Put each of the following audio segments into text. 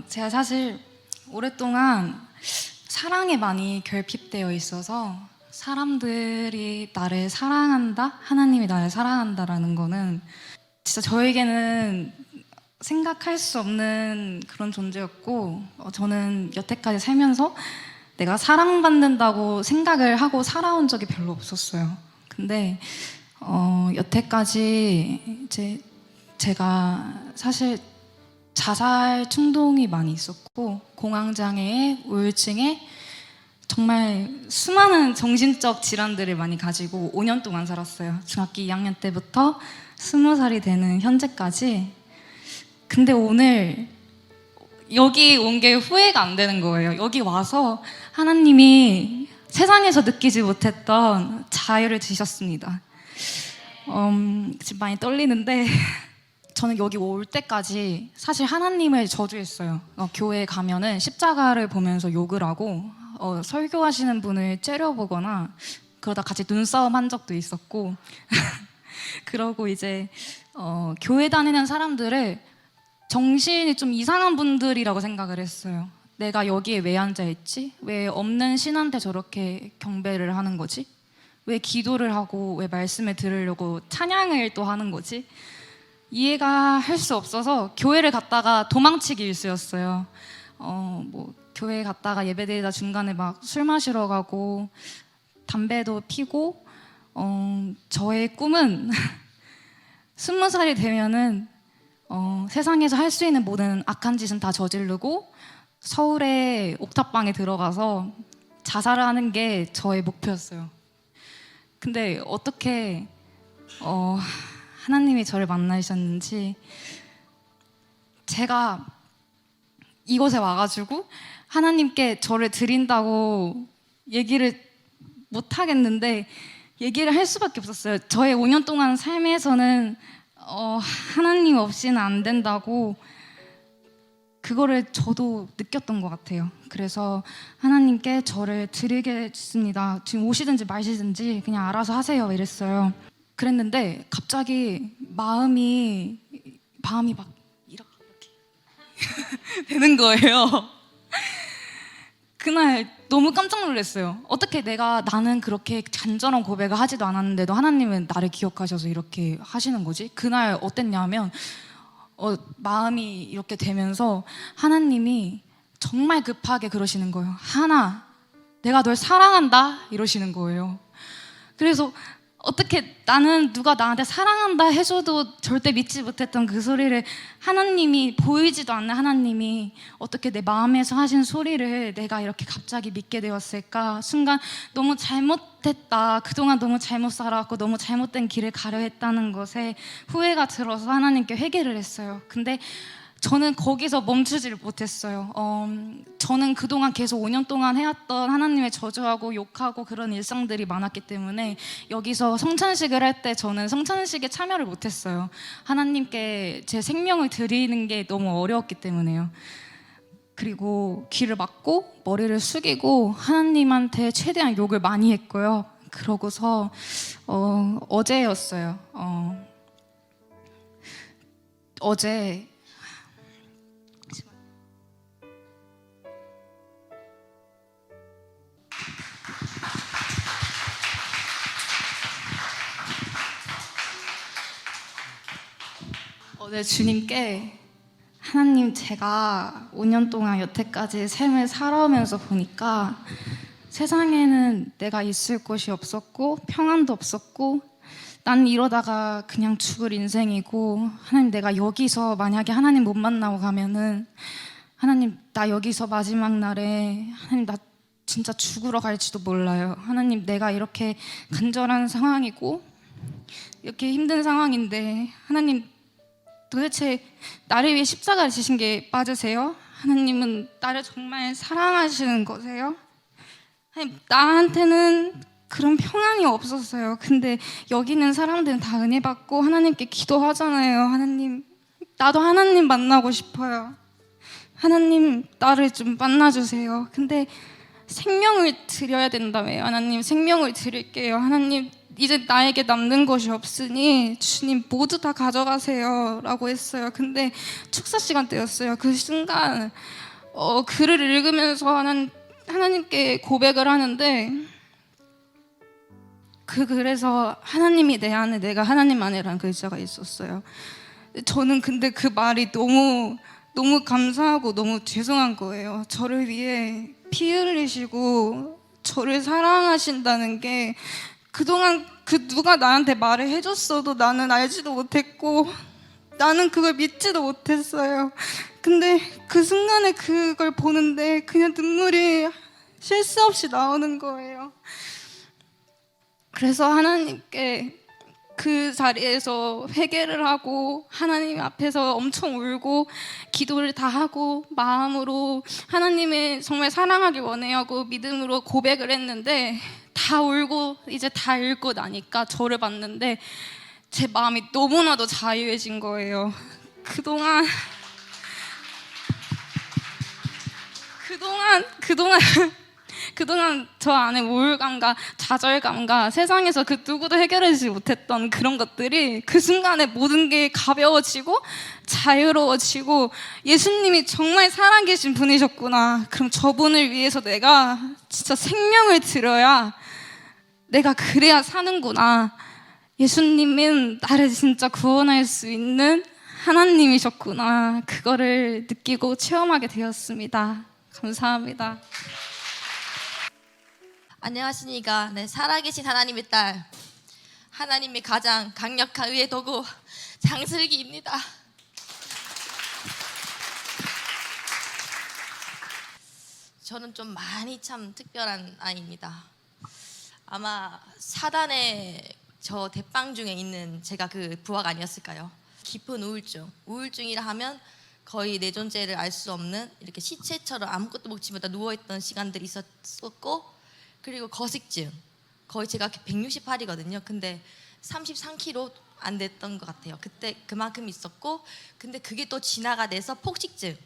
제가 사실 오랫동안 사랑에 많이 결핍되어 있어서 사람들이 나를 사랑한다? 하나님이 나를 사랑한다라는 거는 진짜 저에게는 생각할 수 없는 그런 존재였고, 저는 여태까지 살면서 내가 사랑받는다고 생각을 하고 살아온 적이 별로 없었어요. 근데 여태까지 이제 제가 사실 자살 충동이 많이 있었고, 공황장애에 우울증에 정말 수많은 정신적 질환들을 많이 가지고 5년 동안 살았어요. 중학교 2학년 때부터 20살이 되는 현재까지. 근데 오늘 여기 온 게 후회가 안 되는 거예요. 여기 와서 하나님이 세상에서 느끼지 못했던 자유를 주셨습니다. 지금 많이 떨리는데 저는 여기 올 때까지 사실 하나님을 저주했어요. 교회에 가면은 십자가를 보면서 욕을 하고 설교하시는 분을 째려보거나 그러다 같이 눈싸움 한 적도 있었고 그러고 이제 교회 다니는 사람들을 정신이 좀 이상한 분들이라고 생각을 했어요. 내가 여기에 왜 앉아있지? 왜 없는 신한테 저렇게 경배를 하는 거지? 왜 기도를 하고 왜 말씀을 들으려고 찬양을 또 하는 거지? 이해가 할 수 없어서 교회를 갔다가 도망치기 일쑤였어요. 뭐 교회 갔다가 예배드리다 중간에 막 술 마시러 가고 담배도 피고 저의 꿈은 20살이 되면은 세상에서 할 수 있는 모든 악한 짓은 다 저지르고 서울의 옥탑방에 들어가서 자살을 하는 게 저의 목표였어요. 근데 어떻게 하나님이 저를 만나셨는지, 제가 이곳에 와가지고 하나님께 저를 드린다고 얘기를 못 하겠는데 얘기를 할 수밖에 없었어요. 저의 5년 동안 삶에서는 하나님 없이는 안 된다고 그거를 저도 느꼈던 것 같아요. 그래서 하나님께 저를 드리겠습니다. 지금 오시든지 마시든지 그냥 알아서 하세요 이랬어요. 그랬는데 갑자기 마음이 막 이렇게 되는 거예요. 그날 너무 깜짝 놀랐어요. 어떻게 나는 그렇게 간절한 고백을 하지도 않았는데도 하나님은 나를 기억하셔서 이렇게 하시는 거지? 그날 어땠냐면 마음이 이렇게 되면서 하나님이 정말 급하게 그러시는 거예요. 하나, 내가 널 사랑한다 이러시는 거예요. 그래서 어떻게 나는 누가 나한테 사랑한다 해줘도 절대 믿지 못했던 그 소리를 하나님이, 보이지도 않는 하나님이 어떻게 내 마음에서 하신 소리를 내가 이렇게 갑자기 믿게 되었을까? 순간 너무 잘못했다, 그동안 너무 잘못 살아왔고 너무 잘못된 길을 가려 했다는 것에 후회가 들어서 하나님께 회개를 했어요. 근데 저는 거기서 멈추지를 못했어요. 저는 그동안 계속 5년 동안 해왔던 하나님의 저주하고 욕하고 그런 일상들이 많았기 때문에 여기서 성찬식을 할 때 저는 성찬식에 참여를 못했어요. 하나님께 제 생명을 드리는 게 너무 어려웠기 때문에요. 그리고 귀를 막고 머리를 숙이고 하나님한테 최대한 욕을 많이 했고요. 그러고서 어제였어요. 어제 주님께 하나님, 제가 5년 동안 여태까지 삶을 살아오면서 보니까 세상에는 내가 있을 곳이 없었고 평안도 없었고 난 이러다가 그냥 죽을 인생이고, 하나님 내가 여기서 만약에 하나님 못 만나고 가면은 하나님 나 여기서 마지막 날에 하나님 나 진짜 죽으러 갈지도 몰라요. 하나님 내가 이렇게 간절한 상황이고 이렇게 힘든 상황인데 하나님 도대체 나를 위해 십자가를 지신 게 맞으세요? 하나님은 나를 정말 사랑하시는 거세요? 하나님, 나한테는 그런 평안이 없었어요. 근데 여기 있는 사람들은 다 은혜 받고 하나님께 기도하잖아요. 하나님, 나도 하나님 만나고 싶어요. 하나님, 나를 좀 만나주세요. 근데 생명을 드려야 된다며요. 하나님, 생명을 드릴게요. 하나님, 이제 나에게 남는 것이 없으니 주님 모두 다 가져가세요 라고 했어요. 근데 축사 시간 때였어요. 그 순간 글을 읽으면서 하나님께 고백을 하는데, 그 글에서 하나님이 내 안에, 내가 하나님 안에라는 글자가 있었어요. 저는 근데 그 말이 너무 감사하고 너무 죄송한 거예요. 저를 위해 피 흘리시고 저를 사랑하신다는 게 그동안 누가 나한테 말을 해줬어도 나는 알지도 못했고 나는 그걸 믿지도 못했어요. 근데 그 순간에 그걸 보는데 그냥 눈물이 쉴 새 없이 나오는 거예요. 그래서 하나님께 그 자리에서 회개를 하고 하나님 앞에서 엄청 울고 기도를 다 하고 마음으로 하나님을 정말 사랑하길 원해요 하고 믿음으로 고백을 했는데, 다 울고 이제 다 읽고 나니까 저를 봤는데 제 마음이 너무나도 자유해진 거예요. 그동안 저 안에 우울감과 좌절감과 세상에서 그 누구도 해결하지 못했던 그런 것들이 그 순간에 모든 게 가벼워지고 자유로워지고, 예수님이 정말 살아계신 분이셨구나, 그럼 저분을 위해서 내가 진짜 생명을 드려야 내가 그래야 사는구나, 예수님은 나를 진짜 구원할 수 있는 하나님이셨구나, 그거를 느끼고 체험하게 되었습니다. 감사합니다. 안녕하십니까. 네, 살아계신 하나님의 딸, 하나님의 가장 강력한 의의 도구 장슬기입니다. 저는 좀 많이 참 특별한 아이입니다. 아마 사단의 저 대빵 중에 있는 제가 그 부하가 아니었을까요? 깊은 우울증이라 하면 거의 내 존재를 알 수 없는, 이렇게 시체처럼 아무것도 먹지 못하다 누워있던 시간들이 있었고, 그리고 거식증, 거의 제가 168이거든요. 근데 33kg 안 됐던 것 같아요. 그때 그만큼 있었고, 근데 그게 또 진화가 돼서 폭식증.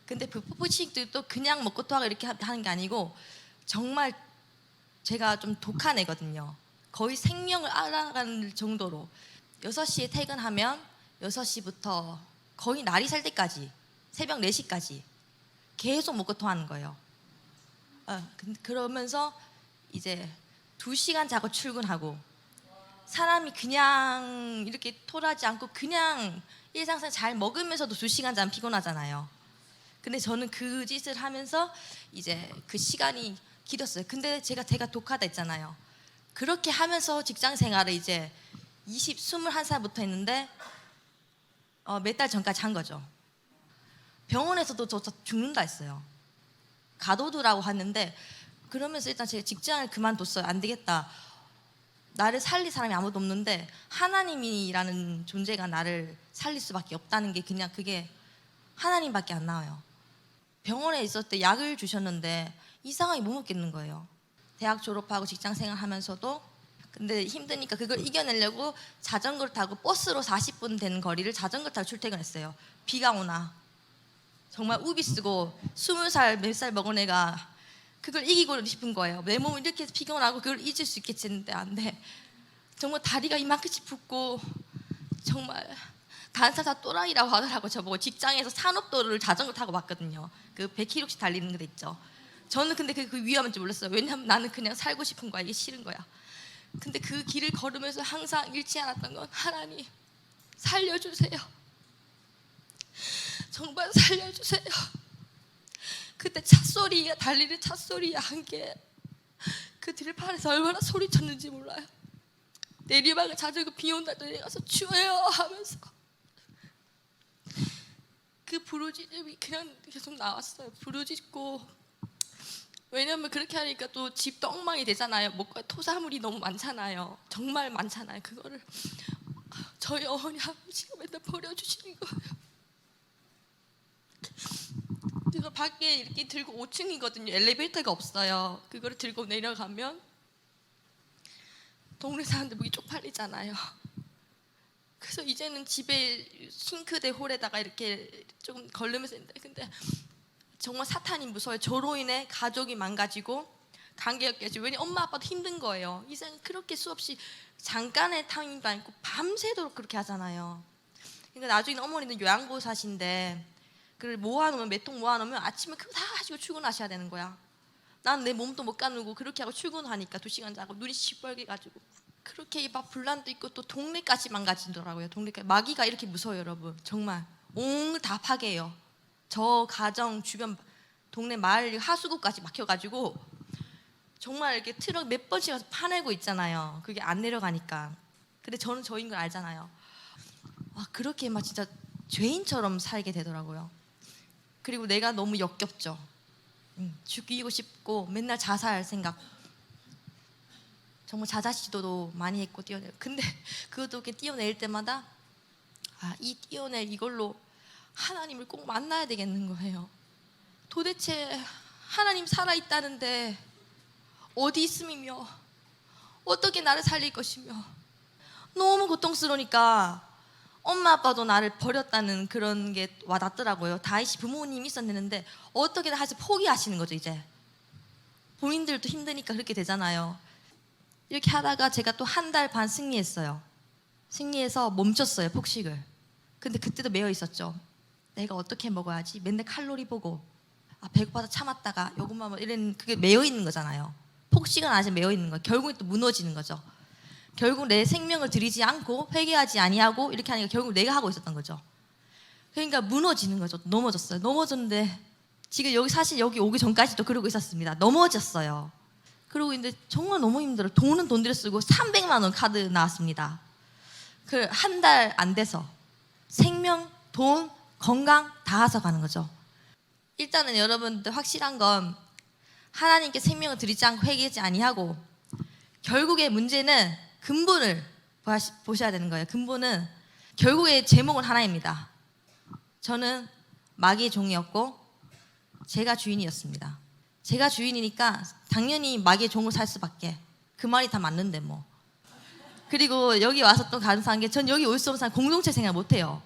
근데 그 폭식증도 그냥 먹고 토하고 이렇게 하는 게 아니고 정말 제가 좀 독한 애거든요. 거의 생명을 알아가는 정도로 6시에 퇴근하면 6시부터 거의 날이 살 때까지 새벽 4시까지 계속 먹고 토하는 거예요. 그러면서 이제 2시간 자고 출근하고, 사람이 그냥 이렇게 토하지 않고 그냥 일상생활 잘 먹으면서도 2시간 자면 피곤하잖아요. 근데 저는 그 짓을 하면서 이제 그 시간이 길었어요. 근데 제가 독하다 했잖아요. 그렇게 하면서 직장 생활을 이제 21살부터 했는데 몇 달 전까지 한 거죠. 병원에서도 저 죽는다 했어요. 가둬두라고 하는데, 그러면서 일단 제가 직장을 그만뒀어요. 안 되겠다. 나를 살릴 사람이 아무도 없는데 하나님이라는 존재가 나를 살릴 수밖에 없다는 게, 그냥 그게 하나님밖에 안 나와요. 병원에 있었을 때 약을 주셨는데 이상하게 못 먹겠는 거예요. 대학 졸업하고 직장 생활하면서도. 근데 힘드니까 그걸 이겨내려고 자전거를 타고 버스로 40분 되는 거리를 자전거 타고 출퇴근했어요. 비가 오나. 정말 우비 쓰고 20살 몇 살 먹은 애가 그걸 이기고 싶은 거예요. 내 몸이 이렇게 피곤하고 그걸 잊을 수 있겠지 했는데 안 돼. 정말 다리가 이만큼씩 붓고, 정말 다른 사람 다 또라이라고 하더라고. 저보고 직장에서 산업도로를 자전거 타고 왔거든요. 그 100km씩 달리는 데 있죠. 저는 근데 그 위험한 줄 몰랐어요. 왜냐면 나는 그냥 살고 싶은 거야. 이게 싫은 거야. 근데 그 길을 걸으면서 항상 잃지 않았던 건, 하나님 살려주세요. 정말 살려주세요. 그때 찻소리, 달리는 찻소리 한게 그 들판에서 얼마나 소리쳤는지 몰라요. 내리막을 자전거 비 온다 내려가서 추워요 하면서 그 부르짖음이 그냥 계속 나왔어요. 부르짖고, 왜냐면 그렇게 하니까 또 집도 엉망이 되잖아요. 뭔가 토사물이 너무 많잖아요. 정말 많잖아요. 그거를 저희 어머니 아버지가 맨날 버려주시는 거예요. 그래서 밖에 이렇게 들고 5층이거든요. 엘리베이터가 없어요. 그거를 들고 내려가면 동네 사람들 목이 쪽팔리잖아요. 그래서 이제는 집에 싱크대 홀에다가 이렇게 조금 걸르면서 했는데, 근데 정말 사탄이 무서워요. 저로 인해 가족이 망가지고 관계였겠죠. 왜냐 엄마 아빠도 힘든 거예요. 이 세상 그렇게 수없이 잠깐의 타임도 아니고 밤새도록 그렇게 하잖아요. 그러니까 나중에 어머니는 요양보호사신데 그걸 모아놓으면 몇 통 모아놓으면 아침에 그거 다 가지고 출근하셔야 되는 거야. 난 내 몸도 못 가누고 그렇게 하고 출근하니까 2시간 자고 눈이 시뻘게 가지고 그렇게 막 분란도 있고 또 동네까지 망가지더라고요. 동네까지. 마귀가 이렇게 무서워요, 여러분. 정말 온 다 파괴해요. 저 가정 주변 동네 마을 하수구까지 막혀가지고 정말 이렇게 트럭 몇 번씩 가서 파내고 있잖아요. 그게 안 내려가니까. 근데 저는 저인 걸 알잖아요. 아, 그렇게 막 진짜 죄인처럼 살게 되더라고요. 그리고 내가 너무 역겹죠. 죽이고 싶고 맨날 자살 생각. 정말 자살 시도도 많이 했고 뛰어내고. 근데 그것도 이렇게 뛰어낼 때마다 이 뛰어낼 이걸로 하나님을 꼭 만나야 되겠는 거예요. 도대체 하나님 살아있다는데 어디 있음이며 어떻게 나를 살릴 것이며 너무 고통스러우니까 엄마 아빠도 나를 버렸다는 그런 게 와닿더라고요. 다윗이 부모님이 있었는데 어떻게든 해서 포기하시는 거죠. 이제 본인들도 힘드니까 그렇게 되잖아요. 이렇게 하다가 제가 또 1달 반 승리했어요. 승리해서 멈췄어요, 폭식을. 근데 그때도 매여 있었죠. 내가 어떻게 먹어야지. 맨날 칼로리 보고 배고파서 참았다가 요것만 뭐 이런 그게 매여 있는 거잖아요. 폭식은 아직 매여 있는 거예요. 결국에 또 무너지는 거죠. 결국 내 생명을 들이지 않고 회개하지 아니하고 이렇게 하니까 결국 내가 하고 있었던 거죠. 그러니까 무너지는 거죠. 넘어졌어요. 넘어졌는데 지금 여기 사실 여기 오기 전까지도 그러고 있었습니다. 넘어졌어요. 그러고 있는데 정말 너무 힘들어요. 돈은 돈 들여 쓰고 300만 원 카드 나왔습니다. 그 1달 안 돼서 생명, 돈, 건강 다 앗아가는 거죠. 일단은 여러분들 확실한 건 하나님께 생명을 드리지 않고 회개하지 아니하고 결국의 문제는 근본을 보셔야 되는 거예요. 근본은 결국의 제목은 하나입니다. 저는 마귀의 종이었고 제가 주인이었습니다. 제가 주인이니까 당연히 마귀의 종을 살 수밖에. 그 말이 다 맞는데 뭐. 그리고 여기 와서 또 감사한 게 전 여기 올 수 없는 사람 공동체 생활 못해요.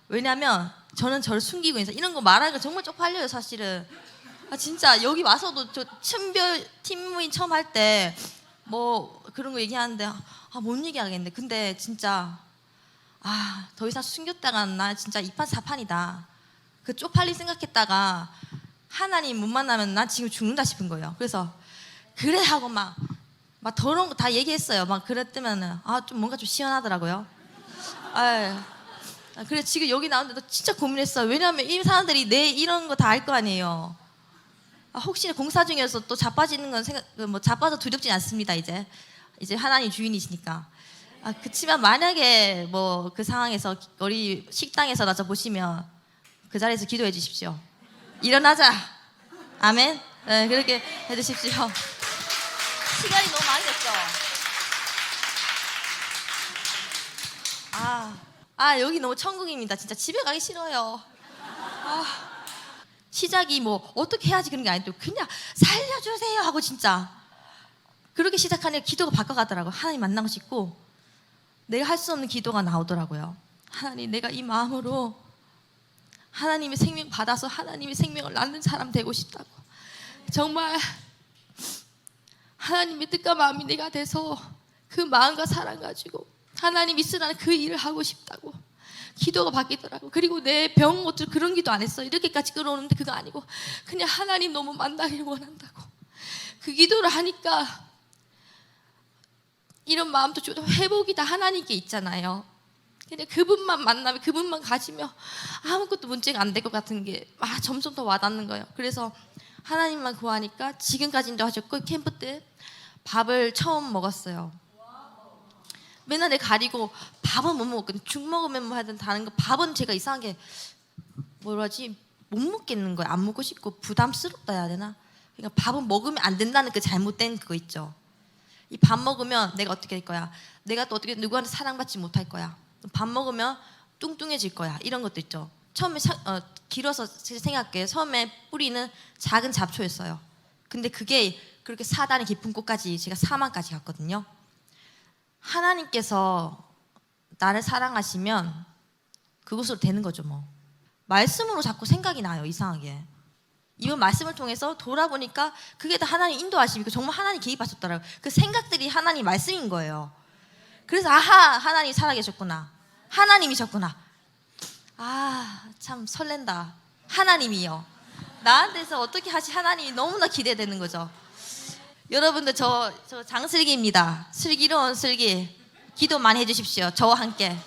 왜냐하면 저는 저를 숨기고 있어요. 이런 거 말하니까 정말 쪽팔려요 사실은. 진짜 여기 와서도 저 춘별 팀 모임 처음 할 때 뭐 그런 거 얘기하는데 못 얘기하겠네. 근데 진짜 더 이상 숨겼다가 나 진짜 이판사판이다. 그 쪽팔리 생각했다가 하나님 못 만나면 나 지금 죽는다 싶은 거예요. 그래서 그래 하고 막 더러운 거 다 얘기했어요. 막 그랬더면은 좀 뭔가 좀 시원하더라고요. 그래 지금 여기 나오는데도 진짜 고민했어요. 왜냐하면 이 사람들이 내 이런 거 다 알 거 아니에요. 혹시 공사 중에서 또 자빠지는 건 자빠져 두렵진 않습니다. 이제 하나님 주인이시니까. 그치만 만약에 뭐 그 상황에서 우리 식당에서 보시면 그 자리에서 기도해 주십시오. 일어나자. 아멘. 네, 그렇게 해주십시오. 시간이 너무 많이 됐죠. 여기 너무 천국입니다. 진짜 집에 가기 싫어요. 시작이 뭐 어떻게 해야지 그런 게 아니고 그냥 살려주세요 하고 진짜 그렇게 시작하니까 기도가 바꿔가더라고요. 하나님 만나고 싶고 내가 할 수 없는 기도가 나오더라고요. 하나님 내가 이 마음으로 하나님의 생명 받아서 하나님의 생명을 낳는 사람 되고 싶다고. 정말 하나님의 뜻과 마음이 내가 돼서 그 마음과 사랑 가지고 하나님 있으라는 그 일을 하고 싶다고 기도가 바뀌더라고. 그리고 내 병 것들 그런 기도 안 했어요. 이렇게까지 끌어오는데 그거 아니고 그냥 하나님 너무 만나길 원한다고 그 기도를 하니까 이런 마음도 좀 회복이 다 하나님께 있잖아요. 그냥 그분만 만나면 그분만 가지면 아무것도 문제가 안 될 것 같은 게 점점 더 와닿는 거예요. 그래서 하나님만 구하니까 지금까지도 하셨고 캠프 때 밥을 처음 먹었어요. 맨날 내 가리고 밥은 못 먹었거든요. 죽 먹으면 뭐 하든 다른 거 밥은 제가 이상하게 뭐라지 못 먹겠는 거예요. 안 먹고 싶고 부담스럽다 해야 되나? 그러니까 밥은 먹으면 안 된다는 그 잘못된 그거 있죠. 이 밥 먹으면 내가 어떻게 될 거야? 내가 또 어떻게 누구한테 사랑받지 못할 거야? 밥 먹으면 뚱뚱해질 거야. 이런 것도 있죠. 처음에 길어서 생각해요. 처음에 뿌리는 작은 잡초였어요. 근데 그게 그렇게 사단의 깊은 곳까지 제가 사망까지 갔거든요. 하나님께서 나를 사랑하시면 그곳으로 되는 거죠 뭐. 말씀으로 자꾸 생각이 나요. 이상하게. 이번 말씀을 통해서 돌아보니까 그게 다 하나님 인도하심이고 정말 하나님 개입하셨더라고요. 그 생각들이 하나님 말씀인 거예요. 그래서 아하, 하나님 살아계셨구나. 하나님이셨구나. 아, 참 설렌다. 하나님이요. 나한테서 어떻게 하시 하나님이 너무나 기대되는 거죠. 여러분들 저 장슬기입니다. 슬기로운 슬기. 기도 많이 해주십시오. 저와 함께.